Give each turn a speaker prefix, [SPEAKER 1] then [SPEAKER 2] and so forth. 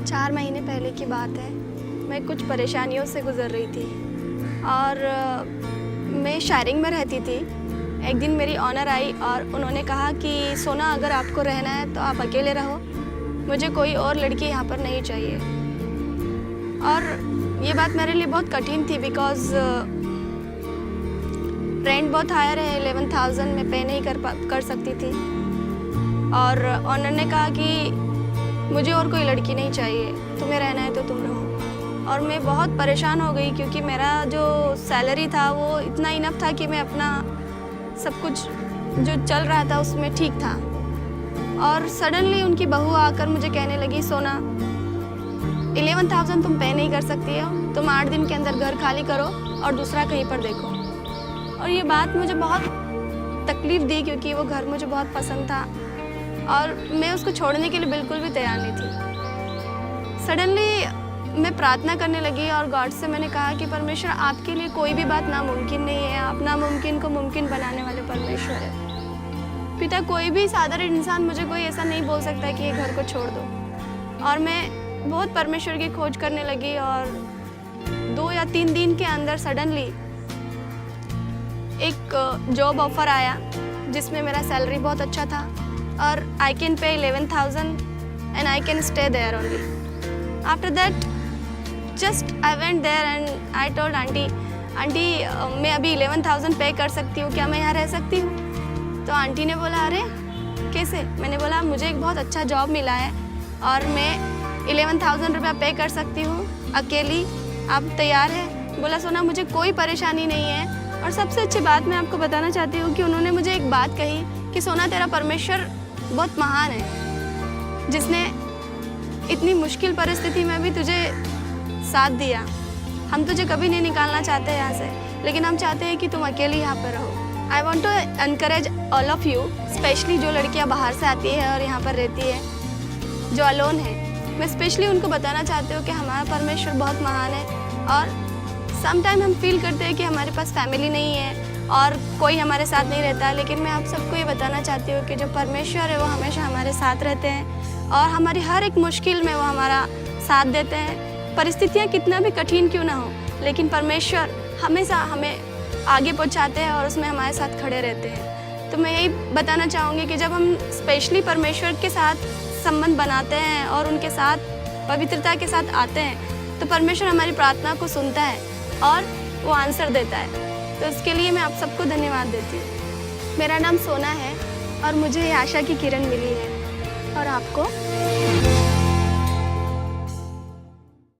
[SPEAKER 1] 4 महीने पहले की बात है। मैं कुछ परेशानियों से गुज़र रही थी और मैं शेयरिंग में रहती थी। एक दिन मेरी ऑनर आई और उन्होंने कहा कि सोना, अगर आपको रहना है तो आप अकेले रहो, मुझे कोई और लड़की यहाँ पर नहीं चाहिए। और ये बात मेरे लिए बहुत कठिन थी बिकॉज़ रेंट बहुत हायर है, 11,000 मैं पे नहीं कर सकती थी। और ऑनर ने कहा कि मुझे और कोई लड़की नहीं चाहिए, तुम्हें रहना है तो तुम रहो। और मैं बहुत परेशान हो गई क्योंकि मेरा जो सैलरी था वो इतना इनफ था कि मैं अपना सब कुछ जो चल रहा था उसमें ठीक था। और सडनली उनकी बहू आकर मुझे कहने लगी, सोना 11,000 तुम पे नहीं कर सकती हो, तुम 8 दिन के अंदर घर खाली करो और दूसरा कहीं पर देखो। और ये बात मुझे बहुत तकलीफ़ दी क्योंकि वो घर मुझे बहुत पसंद था और मैं उसको छोड़ने के लिए बिल्कुल भी तैयार नहीं थी। सडनली मैं प्रार्थना करने लगी और गॉड से मैंने कहा कि परमेश्वर, आपके लिए कोई भी बात नामुमकिन नहीं है, आप नामुमकिन को मुमकिन बनाने वाले परमेश्वर है। पिता, कोई भी साधारण इंसान, मुझे कोई ऐसा नहीं बोल सकता कि ये घर को छोड़ दो। और मैं बहुत परमेश्वर की खोज करने लगी और 2 या 3 दिन के अंदर सडनली एक जॉब ऑफ़र आया जिसमें मेरा सैलरी बहुत अच्छा था और आई can pay 11,000 and I can stay there only. After that just I went there and I told aunty, मैं अभी 11,000 पे कर सकती हूँ, क्या मैं यहाँ रह सकती हूँ? तो आंटी ने बोला, अरे कैसे? मैंने बोला, मुझे एक बहुत अच्छा जॉब मिला है और मैं 11,000 रुपया पे कर सकती हूँ अकेली, आप तैयार है? बोला, सोना मुझे कोई परेशानी नहीं है। और सबसे अच्छी बात मैं आपको बताना चाहती हूँ कि उन्होंने मुझे एक बात कही कि सोना, तेरा परमेश्वर बहुत महान है जिसने इतनी मुश्किल परिस्थिति में भी तुझे साथ दिया। हम तुझे कभी नहीं निकालना चाहते यहाँ से, लेकिन हम चाहते हैं कि तुम अकेली यहाँ पर रहो। I want to encourage all of you, specially जो लड़कियाँ बाहर से आती है और यहाँ पर रहती है, जो अलोन है। मैं स्पेशली उनको बताना चाहती हूँ कि हमारा परमेश्वर बहुत महान है। और समटाइम हम फील करते हैं कि हमारे पास फैमिली नहीं है और कोई हमारे साथ नहीं रहता है, लेकिन मैं आप सबको ये बताना चाहती हूँ कि जो परमेश्वर है वो हमेशा हमारे साथ रहते हैं और हमारी हर एक मुश्किल में वो हमारा साथ देते हैं। परिस्थितियाँ कितना भी कठिन क्यों ना हो, लेकिन परमेश्वर हमेशा हमें आगे पहुँचाते हैं और उसमें हमारे साथ खड़े रहते हैं। तो मैं यही बताना चाहूँगी कि जब हम स्पेशली परमेश्वर के साथ संबंध बनाते हैं और उनके साथ पवित्रता के साथ आते हैं तो परमेश्वर हमारी प्रार्थना को सुनता है और वो आंसर देता है। तो इसके लिए मैं आप सबको धन्यवाद देती हूँ। मेरा नाम सोना है और मुझे ये आशा की किरण मिली है। और आपको?